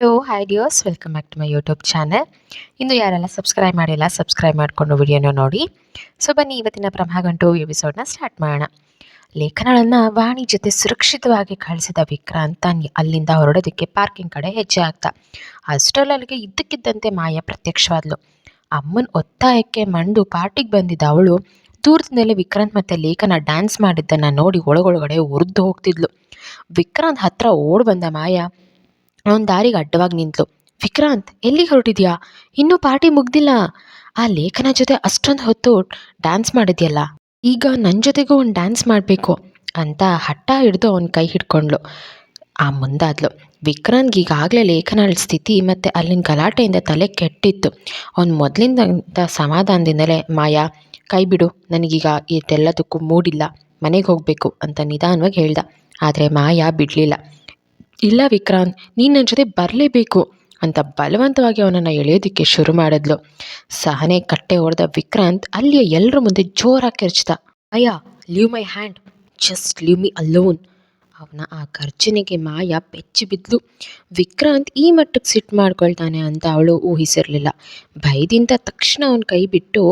Hi dears, welcome back to my YouTube channel. ಇಂದು ಯಾರೆಲ್ಲ subscribe ಮಾಡಿಲ್ಲ ಸಬ್ಸ್ಕ್ರೈಬ್ ಮಾಡಿಕೊಂಡು ವಿಡಿಯೋನ ನೋಡಿ. ಸೊ ಬನ್ನಿ ಇವತ್ತಿನ ಪ್ರಭಾಗಂಟು ಎಪಿಸೋಡ್ನ ಸ್ಟಾರ್ಟ್ ಮಾಡೋಣ. ಲೇಖನಗಳನ್ನು ವಾಣಿ ಜೊತೆ ಸುರಕ್ಷಿತವಾಗಿ ಕಳಿಸಿದ ವಿಕ್ರಾಂತ್ ಅಲ್ಲಿಂದ ಹೊರಡೋದಕ್ಕೆ ಪಾರ್ಕಿಂಗ್ ಕಡೆ ಹೆಜ್ಜೆ ಆಗ್ತಾ ಅಷ್ಟರಲ್ಲಿಗೆ ಇದ್ದಕ್ಕಿದ್ದಂತೆ ಮಾಯಾ ಪ್ರತ್ಯಕ್ಷವಾದ್ಲು. ಅಮ್ಮನ ಒತ್ತಾಯಕ್ಕೆ ಮಂಡು ಪಾರ್ಟಿಗೆ ಬಂದಿದ್ದ ಅವಳು ದೂರದಿಂದಲೇ ವಿಕ್ರಾಂತ್ ಮತ್ತು ಲೇಖನ ಡ್ಯಾನ್ಸ್ ಮಾಡಿದ್ದನ್ನು ನೋಡಿ ಒಳಗೊಳಗಡೆ ಉರಿದು ಹೋಗ್ತಿದ್ಲು. ವಿಕ್ರಾಂತ್ ಹತ್ರ ಓಡ್ ಬಂದ ಮಾಯಾ ಅವನ ದಾರಿಗೆ ಅಡ್ಡವಾಗಿ ನಿಂತಳು. ವಿಕ್ರಾಂತ್, ಎಲ್ಲಿಗೆ ಹೊರಟಿದ್ಯಾ? ಇನ್ನೂ ಪಾರ್ಟಿ ಮುಗ್ದಿಲ್ಲ. ಆ ಲೇಖನ ಜೊತೆ ಅಷ್ಟೊಂದು ಹೊತ್ತು ಡ್ಯಾನ್ಸ್ ಮಾಡಿದ್ಯಲ್ಲ, ಈಗ ನನ್ನ ಜೊತೆಗೂ ಒಂದು ಡ್ಯಾನ್ಸ್ ಮಾಡಬೇಕು ಅಂತ ಹಠ ಹಿಡಿದು ಅವನ ಕೈ ಹಿಡ್ಕೊಂಡ್ಳು. ಆ ಮುಂದಾದ್ಲು. ವಿಕ್ರಾಂತ್ಗೆ ಈಗಾಗಲೇ ಲೇಖನಳ ಸ್ಥಿತಿ ಮತ್ತು ಅಲ್ಲಿನ ಗಲಾಟೆಯಿಂದ ತಲೆ ಕೆಟ್ಟಿತ್ತು. ಅವನು ಮೊದಲಿಂದ ಸಮಾಧಾನದಿಂದಲೇ ಮಾಯಾ ಕೈ ಬಿಡು, ನನಗೀಗ ಇದೆಲ್ಲದಕ್ಕೂ ಮೂಡಿಲ್ಲ, ಮನೆಗೆ ಹೋಗಬೇಕು ಅಂತ ನಿಧಾನವಾಗಿ ಹೇಳ್ದ. ಆದರೆ ಮಾಯಾ ಬಿಡಲಿಲ್ಲ. ಇಲ್ಲ ವಿಕ್ರಾಂತ್, ನೀನು ನನ್ನ ಜೊತೆ ಬರಲೇಬೇಕು ಅಂತ ಬಲವಂತವಾಗಿ ಅವನನ್ನು ಎಳೆಯೋದಕ್ಕೆ ಶುರು ಮಾಡಿದ್ಲು. ಸಹನೆ ಕಟ್ಟೆ ಹೊಡೆದ ವಿಕ್ರಾಂತ್ ಅಲ್ಲಿಯ ಎಲ್ಲರ ಮುಂದೆ ಜೋರಾಗಿ ಕಿರ್ಚ್ದ. Maya, leave my hand, just leave me alone. ಅವನ ಆ ಗರ್ಜನೆಗೆ ಮಾಯಾ ಬೆಚ್ಚಿ ಬಿದ್ಲು. ವಿಕ್ರಾಂತ್ ಈ ಮಟ್ಟಕ್ಕೆ ಸಿಟ್ಟು ಮಾಡ್ಕೊಳ್ತಾನೆ ಅಂತ ಅವಳು ಊಹಿಸಿರಲಿಲ್ಲ. ಭಯದಿಂದ ತಕ್ಷಣ ಅವನ ಕೈ ಬಿಟ್ಟು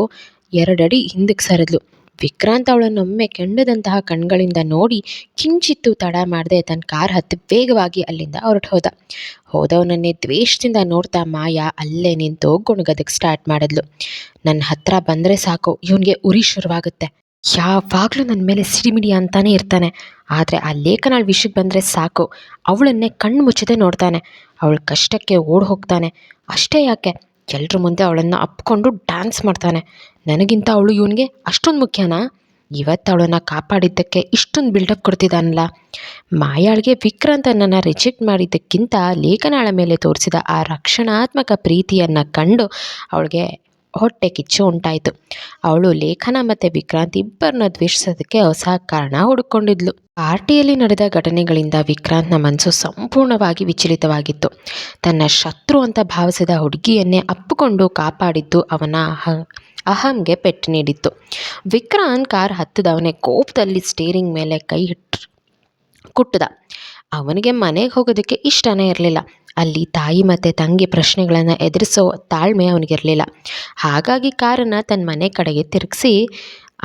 2 ಅಡಿ ಹಿಂದಕ್ಕೆ ಸರಿದ್ಲು. ವಿಕ್ರಾಂತ್ ಅವಳನ್ನೊಮ್ಮೆ ಕೆಂಡದಂತಹ ಕಣ್ಗಳಿಂದ ನೋಡಿ ಕಿಂಚಿತ್ತು ತಡ ಮಾಡದೆ ತನ್ನ ಕಾರ್ ಹತ್ತಿ ವೇಗವಾಗಿ ಅಲ್ಲಿಂದ ಹೋದವನನ್ನೇ ದ್ವೇಷದಿಂದ ನೋಡ್ತಾ ಮಾಯಾ ಅಲ್ಲೇ ನಿಂತು ಗುಣಗೋದಕ್ಕೆ ಸ್ಟಾರ್ಟ್ ಮಾಡಿದ್ಲು. ನನ್ನ ಹತ್ರ ಬಂದರೆ ಸಾಕು, ಇವನಿಗೆ ಉರಿ ಶುರುವಾಗುತ್ತೆ. ಯಾವಾಗಲೂ ನನ್ನ ಮೇಲೆ ಸಿಡಿಮಿಡಿ ಅಂತಾನೆ ಇರ್ತಾನೆ. ಆದರೆ ಆ ಲೇಖನಳ ವಿಷಯಕ್ಕೆ ಬಂದರೆ ಸಾಕು, ಅವಳನ್ನೇ ಕಣ್ಣು ಮುಚ್ಚದೆ ನೋಡ್ತಾನೆ. ಅವಳ ಕಷ್ಟಕ್ಕೆ ಓಡ್ ಹೋಗ್ತಾನೆ. ಅಷ್ಟೇ ಯಾಕೆ, ಎಲ್ಲರ ಮುಂದೆ ಅವಳನ್ನು ಅಪ್ಕೊಂಡು ಡ್ಯಾನ್ಸ್ ಮಾಡ್ತಾನೆ. ನನಗಿಂತ ಅವಳು ಇವನಿಗೆ ಅಷ್ಟೊಂದು ಮುಖ್ಯನಾ? ಇವತ್ತು ಅವಳನ್ನು ಕಾಪಾಡಿದ್ದಕ್ಕೆ ಇಷ್ಟೊಂದು ಬಿಲ್ಡಪ್ ಕೊಡ್ತಿದ್ದಾನಲ್ಲ. ಮಾಯಾಳಿಗೆ ವಿಕ್ರಾಂತನನ್ನು ರಿಜೆಕ್ಟ್ ಮಾಡಿದ್ದಕ್ಕಿಂತ ಲೇಖನಾಳ ಮೇಲೆ ತೋರಿಸಿದ ಆ ರಕ್ಷಣಾತ್ಮಕ ಪ್ರೀತಿಯನ್ನು ಕಂಡು ಅವಳಿಗೆ ಹೊಟ್ಟೆ ಕಿಚ್ಚು ಉಂಟಾಯಿತು. ಅವಳು ಲೇಖನ ಮತ್ತು ವಿಕ್ರಾಂತ್ ಇಬ್ಬರನ್ನ ದ್ವೇಷಿಸೋದಕ್ಕೆ ಹೊಸ ಕಾರಣ ಹುಡುಕೊಂಡಿದ್ಲು. ಪಾರ್ಟಿಯಲ್ಲಿ ನಡೆದ ಘಟನೆಗಳಿಂದ ವಿಕ್ರಾಂತ್ನ ಮನಸ್ಸು ಸಂಪೂರ್ಣವಾಗಿ ವಿಚಲಿತವಾಗಿತ್ತು. ತನ್ನ ಶತ್ರು ಅಂತ ಭಾವಿಸಿದ ಹುಡುಗಿಯನ್ನೇ ಅಪ್ಪಿಕೊಂಡು ಕಾಪಾಡಿದ್ದು ಅವನ ಅಹಂಗೆ ಪೆಟ್ಟು ನೀಡಿತ್ತು. ವಿಕ್ರಾಂತ್ ಕಾರ್ ಹತ್ತಿದವನೇ ಕೋಪದಲ್ಲಿ ಸ್ಟೇರಿಂಗ್ ಮೇಲೆ ಕೈ ಕುಟ್ಟದ. ಅವನಿಗೆ ಮನೆಗೆ ಹೋಗೋದಕ್ಕೆ ಇಷ್ಟನೇ ಇರಲಿಲ್ಲ. ಅಲ್ಲಿ ತಾಯಿ ಮತ್ತು ತಂಗಿ ಪ್ರಶ್ನೆಗಳನ್ನು ಎದುರಿಸೋ ತಾಳ್ಮೆ ಅವನಿಗಿರಲಿಲ್ಲ. ಹಾಗಾಗಿ ಕಾರನ್ನು ತನ್ನ ಮನೆ ಕಡೆಗೆ ತಿರುಗಿಸಿ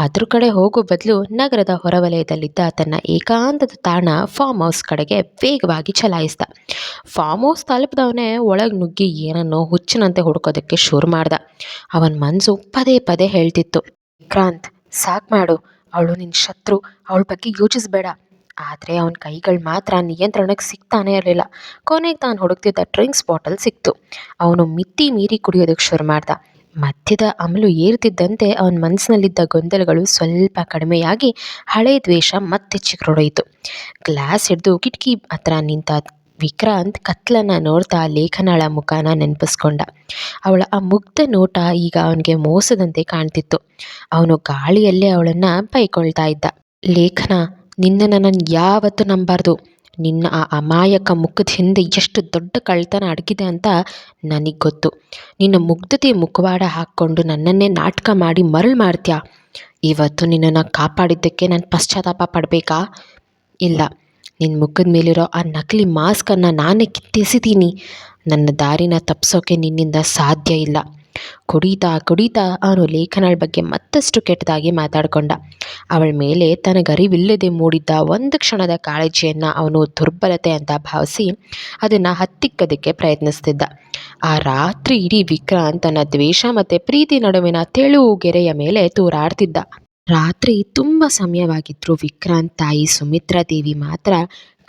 ಅದ್ರ ಕಡೆ ಹೋಗೋ ಬದಲು ನಗರದ ಹೊರವಲಯದಲ್ಲಿದ್ದ ತನ್ನ ಏಕಾಂತದ ತಾಣ ಫಾರ್ಮ್ ಹೌಸ್ ಕಡೆಗೆ ವೇಗವಾಗಿ ಚಲಾಯಿಸ್ದ. ಫಾರ್ಮ್ ಹೌಸ್ ತಲುಪಿದವನೇ ಒಳಗೆ ನುಗ್ಗಿ ಏನನ್ನೋ ಹುಚ್ಚಿನಂತೆ ಹುಡುಕೋದಕ್ಕೆ ಶುರು ಮಾಡ್ದ. ಅವನ ಮನಸ್ಸು ಪದೇ ಪದೇ ಹೇಳ್ತಿತ್ತು, ವಿಕ್ರಾಂತ್, ಸಾಕು ಮಾಡು, ಅವಳು ನಿನ್ನ ಶತ್ರು, ಅವಳ ಬಗ್ಗೆ ಯೋಚಿಸಬೇಡ. ಆದರೆ ಅವನ ಕೈಗಳು ಮಾತ್ರ ನಿಯಂತ್ರಣಕ್ಕೆ ಸಿಗ್ತಾನೆ ಇರಲಿಲ್ಲ. ಕೊನೆಗೆ ತಾನು ಹುಡುಕ್ತಿದ್ದ ಡ್ರಿಂಕ್ಸ್ ಬಾಟಲ್ ಸಿಕ್ತು. ಅವನು ಮಿತಿ ಮೀರಿ ಕುಡಿಯೋದಕ್ಕೆ ಶುರು ಮಾಡ್ದ. ಮಧ್ಯದ ಅಮಲು ಏರ್ತಿದ್ದಂತೆ ಅವನ ಮನಸ್ಸಿನಲ್ಲಿದ್ದ ಗೊಂದಲಗಳು ಸ್ವಲ್ಪ ಕಡಿಮೆಯಾಗಿ ಹಳೆ ದ್ವೇಷ ಮತ್ತೆ ಚಿಗುರೊಡೆಯಿತು. ಗ್ಲಾಸ್ ಹಿಡಿದು ಕಿಟಕಿ ಹತ್ರ ನಿಂತ ವಿಕ್ರಾಂತ್ ಕತ್ಲನ್ನು ನೋಡ್ತಾ ಲೇಖನಳ ಮುಖನ ನೆನಪಿಸ್ಕೊಂಡ. ಅವಳ ಆ ಮುಗ್ಧ ನೋಟ ಈಗ ಅವನಿಗೆ ಮೋಸದಂತೆ ಕಾಣ್ತಿತ್ತು. ಅವನು ಗಾಳಿಯಲ್ಲೇ ಅವಳನ್ನು ಬೈಕೊಳ್ತಾ ಇದ್ದ. ಲೇಖನ, ನಿನ್ನನ್ನು ನಾನು ಯಾವತ್ತೂ ನಂಬಾರ್ದು. ನಿನ್ನ ಆ ಅಮಾಯಕ ಮುಖದ ಹಿಂದೆ ಎಷ್ಟು ದೊಡ್ಡ ಕಳ್ತನ ಅಡಗಿದೆ ಅಂತ ನನಗೆ ಗೊತ್ತು. ನಿನ್ನ ಮುಗ್ಧತೆ ಮುಖವಾಡ ಹಾಕ್ಕೊಂಡು ನನ್ನನ್ನೇ ನಾಟಕ ಮಾಡಿ ಮರಳು ಮಾಡ್ತೀಯಾ? ಇವತ್ತು ನಿನ್ನನ್ನು ಕಾಪಾಡಿದ್ದಕ್ಕೆ ನಾನು ಪಶ್ಚಾತ್ತಾಪ ಪಡಬೇಕಾ? ಇಲ್ಲ, ನಿನ್ನ ಮುಖದ ಮೇಲಿರೋ ಆ ನಕಲಿ ಮಾಸ್ಕನ್ನು ನಾನೇ ಕಿತ್ತೆಸಿತೀನಿ. ನನ್ನ ದಾರಿನ ತಪ್ಪಿಸೋಕೆ ನಿನ್ನಿಂದ ಸಾಧ್ಯ ಇಲ್ಲ. ಕುಡಿತಾ ಅವನು ಲೇಖನಳ ಬಗ್ಗೆ ಮತ್ತಷ್ಟು ಕೆಟ್ಟದಾಗಿ ಮಾತಾಡಿಕೊಂಡ. ಅವಳ ಮೇಲೆ ತನಗರಿವಿಲ್ಲದೆ ಮೂಡಿದ್ದ ಒಂದು ಕ್ಷಣದ ಕಾಳಜಿಯನ್ನು ಅವನು ದುರ್ಬಲತೆ ಅಂತ ಭಾವಿಸಿ ಅದನ್ನು ಹತ್ತಿಕ್ಕದಕ್ಕೆ ಪ್ರಯತ್ನಿಸ್ತಿದ್ದ. ಆ ರಾತ್ರಿ ಇಡೀ ವಿಕ್ರಾಂತ್ ತನ್ನ ದ್ವೇಷ ಮತ್ತು ಪ್ರೀತಿ ನಡುವಿನ ತೆಳುವು ಗೆರೆಯ ಮೇಲೆ ತೂರಾಡ್ತಿದ್ದ. ರಾತ್ರಿ ತುಂಬ ಸಮಯವಾಗಿದ್ದರೂ ವಿಕ್ರಾಂತ್ ತಾಯಿ ಸುಮಿತ್ರಾ ದೇವಿ ಮಾತ್ರ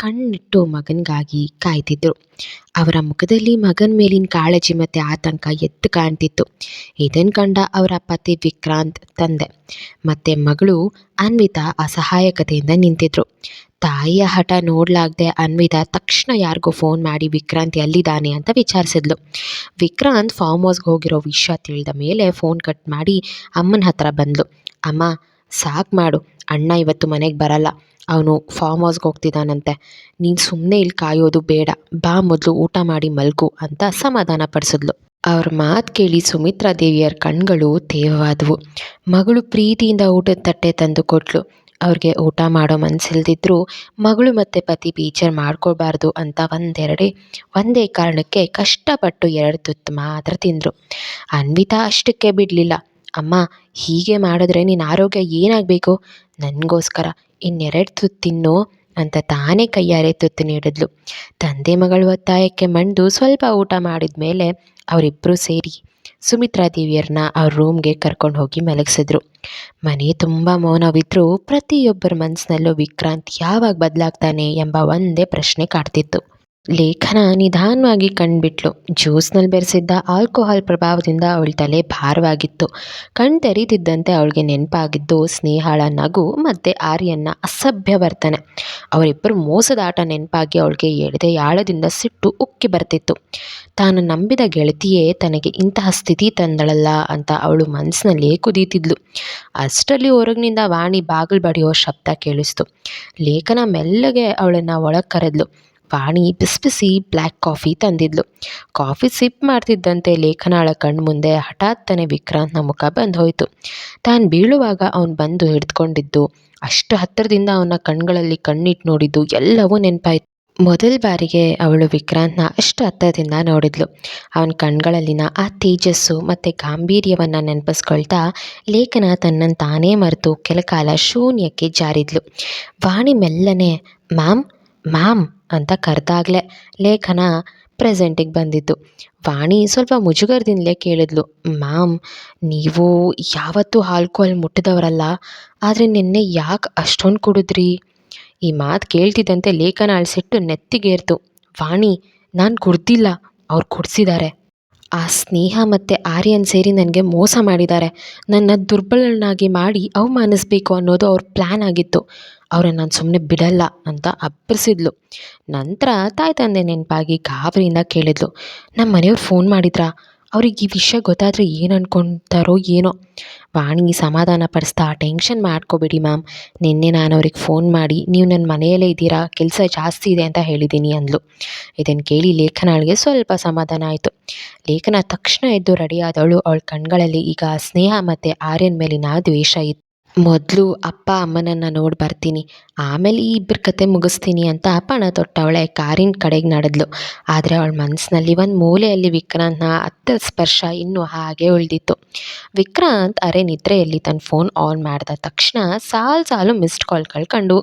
ಕಣ್ಣಿಟ್ಟು ಮಗನಿಗಾಗಿ ಕಾಯ್ತಿದ್ರು. ಅವರ ಮುಖದಲ್ಲಿ ಮಗನ ಮೇಲಿನ ಕಾಳಜಿ ಮತ್ತು ಆತಂಕ ಎದ್ದು ಕಾಣ್ತಿತ್ತು. ಇದನ್ನು ಕಂಡ ಅವರ ಪತಿ ವಿಕ್ರಾಂತ್, ತಂದೆ ಮತ್ತು ಮಗಳು ಅನ್ವಿತಾ ಅಸಹಾಯಕತೆಯಿಂದ ನಿಂತಿದ್ರು. ತಾಯಿಯ ಹಠ ನೋಡಲಾಗದೆ ಅನ್ವಿತಾ ತಕ್ಷಣ ಯಾರಿಗೋ ಫೋನ್ ಮಾಡಿ ವಿಕ್ರಾಂತ್ ಎಲ್ಲಿದ್ದಾನೆ ಅಂತ ವಿಚಾರಿಸಿದ್ಲು. ವಿಕ್ರಾಂತ್ ಫಾರ್ಮ್ ಹೌಸ್ಗೆ ಹೋಗಿರೋ ವಿಷಯ ತಿಳಿದ ಮೇಲೆ ಫೋನ್ ಕಟ್ ಮಾಡಿ ಅಮ್ಮನ ಹತ್ರ ಬಂದ್ಲು. ಅಮ್ಮ, ಸಾಕು ಮಾಡು, ಅಣ್ಣ ಇವತ್ತು ಮನೆಗೆ ಬರಲ್ಲ, ಅವನು ಫಾರ್ಮ್ ಹೌಸ್ಗೆ ಹೋಗ್ತಿದ್ದಾನಂತೆ. ನೀನು ಸುಮ್ಮನೆ ಇಲ್ಲಿ ಕಾಯೋದು ಬೇಡ, ಬಾ ಮೊದಲು ಊಟ ಮಾಡಿ ಮಲ್ಗು ಅಂತ ಸಮಾಧಾನ ಪಡಿಸಿದ್ಲು. ಅವ್ರ ಮಾತು ಕೇಳಿ ಸುಮಿತ್ರಾ ದೇವಿಯರ ಕಣ್ಗಳು ತೇವವಾದವು. ಮಗಳು ಪ್ರೀತಿಯಿಂದ ಊಟದ ತಟ್ಟೆ ತಂದು ಕೊಟ್ಲು. ಅವ್ರಿಗೆ ಊಟ ಮಾಡೋ ಮನಸ್ಸಿಲ್ದಿದ್ರೂ ಮಗಳು ಮತ್ತು ಪತಿ ಬೇಜಾರು ಮಾಡ್ಕೊಳ್ಬಾರ್ದು ಅಂತ ಒಂದೇ ಕಾರಣಕ್ಕೆ ಕಷ್ಟಪಟ್ಟು 2 ತುತ್ತು ಮಾತ್ರ ತಿಂದರು. ಅನ್ವಿತಾ ಅಷ್ಟಕ್ಕೆ ಬಿಡಲಿಲ್ಲ. ಅಮ್ಮ, ಹೀಗೆ ಮಾಡಿದ್ರೆ ನಿನ್ನ ಆರೋಗ್ಯ ಏನಾಗಬೇಕು? ನನಗೋಸ್ಕರ ಇನ್ನೆರಡು ತುತ್ತು ತಿನ್ನು ಅಂತ ತಾನೇ ಕೈಯಾರೆ ತುತ್ತು ನೀಡಿದ್ಲು. ತಂದೆ ಮಗಳು ಒತ್ತಾಯಕ್ಕೆ ಮಣಿದು ಸ್ವಲ್ಪ ಊಟ ಮಾಡಿದ ಮೇಲೆ ಅವರಿಬ್ಬರೂ ಸೇರಿ ಸುಮಿತ್ರಾ ದೇವಿಯರನ್ನ ಅವ್ರ ರೂಮ್ಗೆ ಕರ್ಕೊಂಡು ಹೋಗಿ ಮಲಗಿಸಿದ್ರು. ಮನೆ ತುಂಬ ಮೌನವಿದ್ರೂ ಪ್ರತಿಯೊಬ್ಬರ ಮನಸ್ಸಿನಲ್ಲೂ ವಿಕ್ರಾಂತ್ ಯಾವಾಗ ಬದಲಾಗ್ತಾನೆ ಎಂಬ ಒಂದೇ ಪ್ರಶ್ನೆ ಕಾಡ್ತಿತ್ತು. ಲೇಖನ ನಿಧಾನವಾಗಿ ಕಣ್ಬಿಟ್ಲು. ಜ್ಯೂಸ್ನಲ್ಲಿ ಬೆರೆಸಿದ್ದ ಆಲ್ಕೋಹಾಲ್ ಪ್ರಭಾವದಿಂದ ಅವಳ ತಲೆ ಭಾರವಾಗಿತ್ತು. ಕಣ್ ತೆರೀತಿದ್ದಂತೆ ಅವಳಿಗೆ ನೆನಪಾಗಿದ್ದು ಸ್ನೇಹಳ ನಗು ಮತ್ತು ಆರ್ಯನ್ನ ಅಸಭ್ಯ ವರ್ತನೆ. ಅವರಿಬ್ಬರು ಮೋಸದ ಆಟ ನೆನಪಾಗಿ ಅವಳಿಗೆ ಎಳೆದ ಯಾಳದಿಂದ ಸಿಟ್ಟು ಉಕ್ಕಿ ಬರ್ತಿತ್ತು. ತಾನು ನಂಬಿದ ಗೆಳತಿಯೇ ತನಗೆ ಇಂತಹ ಸ್ಥಿತಿ ತಂದಳಲ್ಲ ಅಂತ ಅವಳು ಮನಸ್ಸಿನಲ್ಲೇ ಕುದೀತಿದ್ಲು. ಅಷ್ಟರಲ್ಲಿ ಹೊರಗಿನಿಂದ ವಾಣಿ ಬಾಗಿಲು ಬಡಿಯೋ ಶಬ್ದ ಕೇಳಿಸ್ತು. ಲೇಖನ ಮೆಲ್ಲಗೆ ಅವಳನ್ನು ಒಳಗೆ ಕರೆದ್ಲು. ವಾಣಿ ಬಿಸಿ ಬ್ಲ್ಯಾಕ್ ಕಾಫಿ ತಂದಿದ್ಲು. ಕಾಫಿ ಸಿಪ್ ಮಾಡ್ತಿದ್ದಂತೆ ಲೇಖನಾಳ ಕಣ್ಮುಂದೆ ಹಠಾತ್ತನೆ ವಿಕ್ರಾಂತ್ನ ಮುಖ ಬಂದು ಹೋಯಿತು. ತಾನು ಬೀಳುವಾಗ ಅವನು ಬಂದು ಹಿಡಿದುಕೊಂಡಿದ್ದು, ಅಷ್ಟು ಹತ್ತಿರದಿಂದ ಅವನ ಕಣ್ಗಳಲ್ಲಿ ಕಣ್ಣಿಟ್ಟು ನೋಡಿದ್ದು ಎಲ್ಲವೂ ನೆನಪಾಯಿತು. ಮೊದಲ ಬಾರಿಗೆ ಅವಳು ವಿಕ್ರಾಂತ್ನ ಅಷ್ಟು ಹತ್ತಿರದಿಂದ ನೋಡಿದ್ಲು. ಅವನ ಕಣ್ಗಳಲ್ಲಿನ ಆ ತೇಜಸ್ಸು ಮತ್ತು ಗಾಂಭೀರ್ಯವನ್ನು ನೆನಪಿಸ್ಕೊಳ್ತಾ ಲೇಖನ ತನ್ನನ್ನು ತಾನೇ ಮರೆತು ಕೆಲಕಾಲ ಶೂನ್ಯಕ್ಕೆ ಜಾರಿದ್ಲು. ವಾಣಿ ಮೆಲ್ಲನೆ ಮ್ಯಾಮ್ ಮ್ಯಾಮ್ ಅಂತ ಕರೆದಾಗಲೇ ಲೇಖನ ಪ್ರೆಸೆಂಟಿಗೆ ಬಂದಿದ್ದು. ವಾಣಿ ಸ್ವಲ್ಪ ಮುಜುಗರದಿಂದಲೇ ಕೇಳಿದ್ಲು, ಮ್ಯಾಮ್, ನೀವು ಯಾವತ್ತೂ ಆಲ್ಕೋಹಾಲ್ ಮುಟ್ಟಿದವರಲ್ಲ, ಆದರೆ ನಿನ್ನೆ ಯಾಕೆ ಅಷ್ಟೊಂದು ಕುಡಿದ್ರಿ? ಈ ಮಾತು ಕೇಳ್ತಿದ್ದಂತೆ ಲೇಖನ ಅಳಿಸಿಟ್ಟು ನೆತ್ತಿಗೇರ್ತು. ವಾಣಿ, ನಾನು ಕುಡ್ದಿಲ್ಲ, ಅವ್ರು ಕುಡಿಸಿದ್ದಾರೆ. ಆ ಸ್ನೇಹ ಮತ್ತು ಆರ್ಯನ್ ಸೇರಿ ನನಗೆ ಮೋಸ ಮಾಡಿದ್ದಾರೆ. ನನ್ನ ದುರ್ಬಲನಾಗಿ ಮಾಡಿ ಅವಮಾನಿಸ್ಬೇಕು ಅನ್ನೋದು ಅವ್ರ ಪ್ಲ್ಯಾನ್ ಆಗಿತ್ತು. ಅವ್ರನ್ನ ನಾನು ಸುಮ್ಮನೆ ಬಿಡಲ್ಲ ಅಂತ ಅಬ್ಬರಿಸಿದ್ಲು. ನಂತರ ತಾಯಿ ತಂದೆ ನೆನಪಾಗಿ ಗಾಬರಿಯಿಂದ ಕೇಳಿದ್ಲು, ನಮ್ಮ ಮನೆಯವ್ರು ಫೋನ್ ಮಾಡಿದ್ರಾ? ಅವ್ರಿಗೆ ಈ ವಿಷಯ ಗೊತ್ತಾದರೆ ಏನು ಅಂದ್ಕೊತಾರೋ ಏನೋ. ವಾಣಿ ಸಮಾಧಾನ ಪಡಿಸ್ತಾ, ಟೆನ್ಷನ್ ಮಾಡ್ಕೋಬೇಡಿ ಮ್ಯಾಮ್, ನಿನ್ನೆ ನಾನು ಅವ್ರಿಗೆ ಫೋನ್ ಮಾಡಿ ನೀವು ನನ್ನ ಮನೆಯಲ್ಲೇ ಇದ್ದೀರಾ, ಕೆಲಸ ಜಾಸ್ತಿ ಇದೆ ಅಂತ ಹೇಳಿದ್ದೀನಿ ಅಂದ್ಲು. ಇದನ್ನು ಕೇಳಿ ಲೇಖನಾಳಿಗೆ ಸ್ವಲ್ಪ ಸಮಾಧಾನ ಆಯಿತು. ಲೇಖನ ತಕ್ಷಣ ಎದ್ದು ರೆಡಿಯಾದವಳು. ಅವಳ ಕಣ್ಗಳಲ್ಲಿ ಈಗ ಸ್ನೇಹ ಮತ್ತು ಆರ್ಯನ್ ಮೇಲಿನ ದ್ವೇಷ ಇತ್ತು. ಮೊದಲು ಅಪ್ಪ ಅಮ್ಮನನ್ನು ನೋಡಿ ಬರ್ತೀನಿ, ಆಮೇಲೆ ಈ ಇಬ್ಬರ ಕತೆ ಮುಗಿಸ್ತೀನಿ ಅಂತ ಪಣ ತೊಟ್ಟವಳೆ ಕಾರಿನ ಕಡೆಗೆ ನಡೆದ್ಲು. ಆದರೆ ಅವಳ ಮನಸ್ಸಿನಲ್ಲಿ ಒಂದು ಮೂಲೆಯಲ್ಲಿ ವಿಕ್ರಾಂತ್ನ ಹತ್ತಿರ ಸ್ಪರ್ಶ ಇನ್ನೂ ಹಾಗೆ ಉಳಿದಿತ್ತು. ವಿಕ್ರಾಂತ್ ನಿದ್ರೆಯಲ್ಲಿ ತನ್ನ ಫೋನ್ ಆನ್ ಮಾಡಿದ ತಕ್ಷಣ ಸಾಲು ಮಿಸ್ಡ್ ಕಾಲ್ಗಳು ಕಂಡು.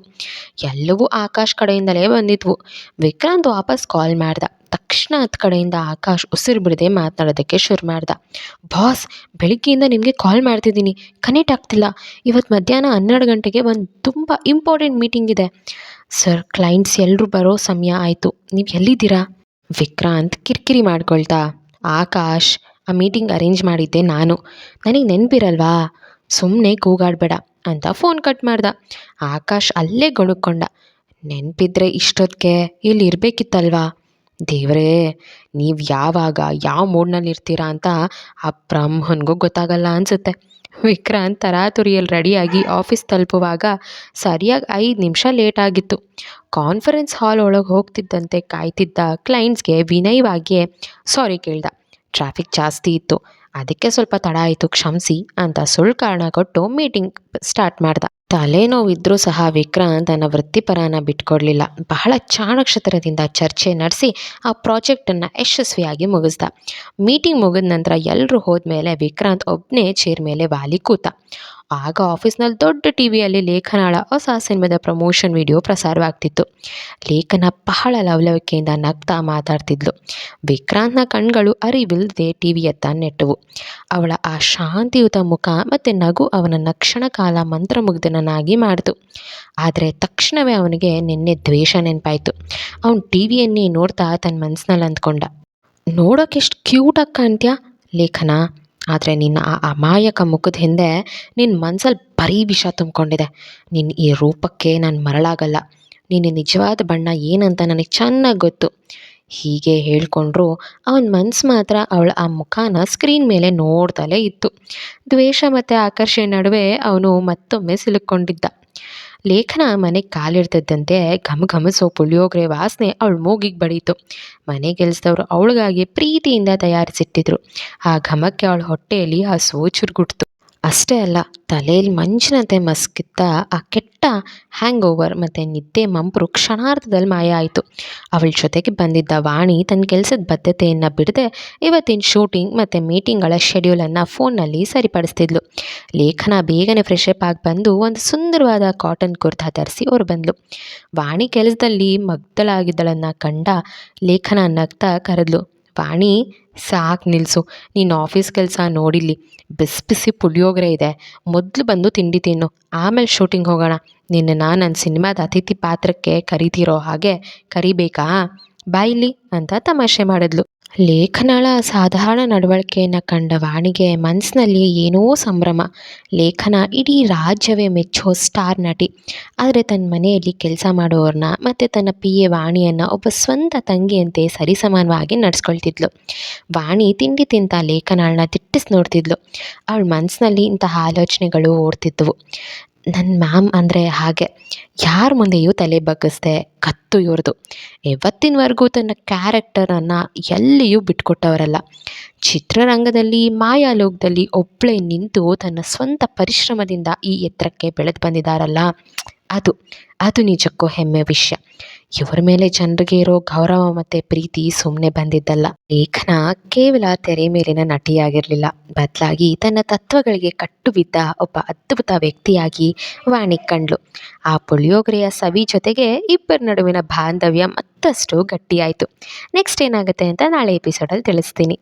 ಎಲ್ಲವೂ ಆಕಾಶ್ ಕಡೆಯಿಂದಲೇ ಬಂದಿದ್ವು. ವಿಕ್ರಾಂತ್ ವಾಪಸ್ ಕಾಲ್ ಮಾಡ್ದ ತಕ್ಷಣ ಹತ್ತು ಕಡೆಯಿಂದ ಆಕಾಶ್ ಉಸಿರು ಬಿಡದೆ ಮಾತನಾಡೋದಕ್ಕೆ ಶುರು ಮಾಡ್ದ. ಬಾಸ್, ಬೆಳಿಗ್ಗೆಯಿಂದ ನಿಮಗೆ ಕಾಲ್ ಮಾಡ್ತಿದ್ದೀನಿ, ಕನೆಕ್ಟ್ ಆಗ್ತಿಲ್ಲ. ಇವತ್ತು ಮಧ್ಯಾಹ್ನ 12 ಗಂಟೆಗೆ ಒಂದು ತುಂಬ ಇಂಪಾರ್ಟೆಂಟ್ ಮೀಟಿಂಗ್ ಇದೆ ಸರ್. ಕ್ಲೈಂಟ್ಸ್ ಎಲ್ಲರೂ ಬರೋ ಸಮಯ ಆಯಿತು, ನೀವು ಎಲ್ಲಿದ್ದೀರಾ? ವಿಕ್ರಾಂತ್ ಕಿರಿಕಿರಿ ಮಾಡ್ಕೊಳ್ತಾ, ಆಕಾಶ್, ಆ ಮೀಟಿಂಗ್ ಅರೇಂಜ್ ಮಾಡಿದ್ದೆ ನಾನು, ನನಗೆ ನೆನಪಿರಲ್ವಾ, ಸುಮ್ಮನೆ ಕೂಗಾಡಬೇಡ ಅಂತ ಫೋನ್ ಕಟ್ ಮಾಡ್ದ. ಆಕಾಶ್ ಅಲ್ಲೇ ಗೊಣಕ್ಕೊಂಡ. ನೆನಪಿದ್ರೆ ಇಷ್ಟೊತ್ತಿಗೆ ಇಲ್ಲಿ ಇರಬೇಕಿತ್ತಲ್ವಾ? ದೇವರೇ, ನೀವು ಯಾವಾಗ ಯಾವ ಮೂಡ್ನಲ್ಲಿ ಇರ್ತೀರಾ ಅಂತ ಆ ಬ್ರಹ್ಮನಿಗೂ ಗೊತ್ತಾಗಲ್ಲ ಅನಿಸುತ್ತೆ. ವಿಕ್ರಾಂತ್ ತರಾತುರಿಯಲ್ಲಿ ರೆಡಿಯಾಗಿ ಆಫೀಸ್ ತಲುಪುವಾಗ ಸರಿಯಾಗಿ 5 ನಿಮಿಷ ಲೇಟ್ ಆಗಿತ್ತು. ಕಾನ್ಫರೆನ್ಸ್ ಹಾಲ್ ಒಳಗೆ ಹೋಗ್ತಿದ್ದಂತೆ ಕಾಯ್ತಿದ್ದ ಕ್ಲೈಂಟ್ಸ್ಗೆ ವಿನಯವಾಗಿಯೇ ಸಾರಿ ಕೇಳ್ದ. ಟ್ರಾಫಿಕ್ ಜಾಸ್ತಿ ಇತ್ತು, ಅದಕ್ಕೆ ಸ್ವಲ್ಪ ತಡ ಆಯಿತು, ಕ್ಷಮಿಸಿ ಅಂತ ಸುಳ್ಳು ಕಾರಣ ಕೊಟ್ಟು ಮೀಟಿಂಗ್ ಸ್ಟಾರ್ಟ್ ಮಾಡ್ದ. ತಲೆನೋವಿದ್ರೂ ಸಹ ವಿಕ್ರಾಂತ್ ತನ್ನ ವೃತ್ತಿಪರನ ಬಿಟ್ಕೊಡ್ಲಿಲ್ಲ. ಬಹಳ ಚಾಣಕ್ಷತನದಿಂದ ಚರ್ಚೆ ನಡೆಸಿ ಆ ಪ್ರಾಜೆಕ್ಟನ್ನು ಯಶಸ್ವಿಯಾಗಿ ಮುಗಿಸ್ದ. ಮೀಟಿಂಗ್ ಮುಗಿದ ನಂತರ ಎಲ್ಲರೂ ಹೋದ್ಮೇಲೆ ವಿಕ್ರಾಂತ್ ಒಬ್ಬನೇ ಚೇರ್ ಮೇಲೆ ವಾಲಿ ಕೂತ. ಆಗ ಆಫೀಸ್ನಲ್ಲಿ ದೊಡ್ಡ ಟಿವಿಯಲ್ಲಿ ಲೇಖನಾಳ ಹೊಸ ಸಿನಿಮಾದ ಪ್ರಮೋಷನ್ ವಿಡಿಯೋ ಪ್ರಸಾರವಾಗ್ತಿತ್ತು. ಲೇಖನ ಬಹಳ ಲವಲವಿಕೆಯಿಂದ ನಗ್ತಾ ಮಾತಾಡ್ತಿದ್ಲು. ವಿಕ್ರಾಂತ್ನ ಕಣ್ಗಳು ಅರಿವಿಲ್ಲದೆ ಟಿವಿಯತ್ತ ನೆಟ್ಟವು. ಅವಳ ಆ ಶಾಂತಿಯುತ ಮುಖ ಮತ್ತು ನಗು ಅವನನ್ನು ಕ್ಷಣಕಾಲ ಮಂತ್ರಮುಗ್ಧನನ್ನಾಗಿ ಮಾಡಿತು. ಆದರೆ ತಕ್ಷಣವೇ ಅವನಿಗೆ ನಿನ್ನೆ ದ್ವೇಷ ನೆನಪಾಯಿತು. ಅವನು ಟಿವಿಯನ್ನೇ ನೋಡ್ತಾ ತನ್ನ ಮನಸ್ಸಿನಲ್ಲಿ ಅಂದ್ಕೊಂಡ, ನೋಡೋಕೆಷ್ಟು ಕ್ಯೂಟಾಗಿ ಕಾಣ್ತೀಯಾ ಲೇಖನ, ಆದರೆ ನಿನ್ನ ಆ ಅಮಾಯಕ ಮುಖದ ಹಿಂದೆ ನಿನ್ನ ಮನಸ್ಸಲ್ಲಿ ಬರೀ ವಿಷ ತುಂಬಿಕೊಂಡಿದೆ. ನಿನ್ನ ಈ ರೂಪಕ್ಕೆ ನಾನು ಮರಳಾಗಲ್ಲ. ನಿನ್ನ ನಿಜವಾದ ಬಣ್ಣ ಏನಂತ ನನಗೆ ಚೆನ್ನಾಗಿ ಗೊತ್ತು. ಹೀಗೆ ಹೇಳ್ಕೊಂಡ್ರು ಅವನ ಮನಸ್ಸು ಮಾತ್ರ ಅವಳ ಆ ಮುಖಾನ ಸ್ಕ್ರೀನ್ ಮೇಲೆ ನೋಡ್ತಲೇ ಇತ್ತು. ದ್ವೇಷ ಮತ್ತು ಆಕರ್ಷಣೆ ನಡುವೆ ಅವನು ಮತ್ತೊಮ್ಮೆ ಸಿಲುಕೊಂಡಿದ್ದ. ಲೇಖನ ಮನೆಗೆ ಕಾಲಿಡ್ತಿದ್ದಂತೆ ಘಮಘಮಿಸೋ ಪುಳಿಯೋಗರೆ ವಾಸನೆ ಅವಳ ಮೂಗಿಗೆ ಬಡೀತು. ಮನೆ ಕೆಲಸದವರು ಅವಳಿಗಾಗಿ ಪ್ರೀತಿಯಿಂದ ತಯಾರಿಸಿಟ್ಟಿದ್ರು. ಆ ಘಮಕ್ಕೆ ಅವಳ ಹೊಟ್ಟೆಯಲ್ಲಿ ಹಸುವು ಚುರುಗುಟ್ತು. ಆ ಅಷ್ಟೇ ಅಲ್ಲ, ತಲೆಯಲ್ಲಿ ಮಂಜಿನಂತೆ ಮಸ್ಕಿದ್ದ ಆ ಕೆಟ್ಟ ಹ್ಯಾಂಗ್ ಓವರ್ ಮತ್ತು ನಿದ್ದೆ ಮಂಪರು ಕ್ಷಣಾರ್ಧದಲ್ಲಿ ಮಾಯ ಆಯಿತು. ಅವಳ ಜೊತೆಗೆ ಬಂದಿದ್ದ ವಾಣಿ ತನ್ನ ಕೆಲಸದ ಬದ್ಧತೆಯನ್ನು ಬಿಡದೆ ಇವತ್ತಿನ ಶೂಟಿಂಗ್ ಮತ್ತು ಮೀಟಿಂಗ್ಗಳ ಶೆಡ್ಯೂಲನ್ನು ಫೋನ್ನಲ್ಲಿ ಸರಿಪಡಿಸ್ತಿದ್ಲು. ಲೇಖನ ಬೇಗನೆ ಫ್ರೆಶಪ್ ಆಗಿ ಬಂದು ಒಂದು ಸುಂದರವಾದ ಕಾಟನ್ ಕುರ್ತಾ ಧರಿಸಿ ಹೊರ ಬಂದಳು. ವಾಣಿ ಕೆಲಸದಲ್ಲಿ ಮಗ್ದಳಾಗಿದ್ದಳನ್ನು ಕಂಡ ಲೇಖನ ನಗ್ತಾ ಕರೆದ್ಲು. ವಾಣಿ, ಸಾಕು ನಿಲ್ಲಿಸು, ನೀನು ಆಫೀಸ್ ಕೆಲಸ ನೋಡಿಲ್ಲಿ. ಬಿಸಿ ಬಿಸಿ ಪುಳಿಯೋಗರೆ ಇದೆ, ಮೊದಲು ಬಂದು ತಿಂಡಿ ತಿನ್ನು, ಆಮೇಲೆ ಶೂಟಿಂಗ್ ಹೋಗೋಣ. ನಿನ್ನನ್ನು ನನ್ನ ಸಿನಿಮಾದ ಅತಿಥಿ ಪಾತ್ರಕ್ಕೆ ಕರಿತಿರೋ ಹಾಗೆ ಕರಿಬೇಕಾ? ಬಾಯಿಲಿ ಅಂತ ತಮಾಷೆ ಮಾಡಿದ್ಲು. ಲೇಖನಳ ಸಾಧಾರಣ ನಡವಳಿಕೆಯನ್ನು ಕಂಡ ವಾಣಿಗೆ ಮನಸ್ಸಿನಲ್ಲಿ ಏನೋ ಸಂಭ್ರಮ. ಲೇಖನ ಇಡೀ ರಾಜ್ಯವೇ ಮೆಚ್ಚೋ ಸ್ಟಾರ್ ನಟಿ. ಆದರೆ ತನ್ನ ಮನೆಯಲ್ಲಿ ಕೆಲಸ ಮಾಡೋರನ್ನ ಮತ್ತು ತನ್ನ PA ವಾಣಿಯನ್ನು ಒಬ್ಬ ಸ್ವಂತ ತಂಗಿಯಂತೆ ಸರಿಸಮಾನವಾಗಿ ನಡೆಸ್ಕೊಳ್ತಿದ್ಲು. ವಾಣಿ ತಿಂಡಿ ತಿಂತ ಲೇಖನಳನ್ನ ದಿಟ್ಟಿಸಿ ನೋಡ್ತಿದ್ಲು. ಅವಳ ಮನಸ್ಸಿನಲ್ಲಿ ಇಂತಹ ಆಲೋಚನೆಗಳು ಓಡ್ತಿದ್ದವು. ನನ್ನ ಮ್ಯಾಮ್ ಅಂದರೆ ಹಾಗೆ, ಯಾರ ಮುಂದೆಯೂ ತಲೆ ಬಗ್ಗಿಸ್ದೆ ಕತ್ತು ಇವ್ರದು. ಇವತ್ತಿನವರೆಗೂ ತನ್ನ ಕ್ಯಾರೆಕ್ಟರನ್ನು ಎಲ್ಲಿಯೂ ಬಿಟ್ಕೊಟ್ಟವರಲ್ಲ. ಚಿತ್ರರಂಗದಲ್ಲಿ ಮಾಯಾಲೋಕದಲ್ಲಿ ಒಬ್ಬಳೇ ನಿಂತು ತನ್ನ ಸ್ವಂತ ಪರಿಶ್ರಮದಿಂದ ಈ ಎತ್ತರಕ್ಕೆ ಬೆಳೆದು ಬಂದಿದ್ದಾರಲ್ಲ, ಅದು ನಿಜಕ್ಕೂ ಹೆಮ್ಮೆ ವಿಷಯ. ಇವರ ಮೇಲೆ ಜನರಿಗೆ ಇರೋ ಗೌರವ ಮತ್ತು ಪ್ರೀತಿ ಸುಮ್ಮನೆ ಬಂದಿದ್ದಲ್ಲ. ಲೇಖನ ಕೇವಲ ತೆರೆ ಮೇಲಿನ ನಟಿಯಾಗಿರಲಿಲ್ಲ, ಬದಲಾಗಿ ತನ್ನ ತತ್ವಗಳಿಗೆ ಕಟ್ಟು ಬಿದ್ದ ಒಬ್ಬ ಅದ್ಭುತ ವ್ಯಕ್ತಿಯಾಗಿ ವಾಣಿ ಕಂಡ್ಲು. ಆ ಪುಳಿಯೋಗರೆಯ ಸವಿ ಜೊತೆಗೆ ಇಬ್ಬರ ನಡುವಿನ ಬಾಂಧವ್ಯ ಮತ್ತಷ್ಟು ಗಟ್ಟಿಯಾಯಿತು. ನೆಕ್ಸ್ಟ್ ಏನಾಗುತ್ತೆ ಅಂತ ನಾಳೆ ಎಪಿಸೋಡಲ್ಲಿ ತಿಳಿಸ್ತೀನಿ.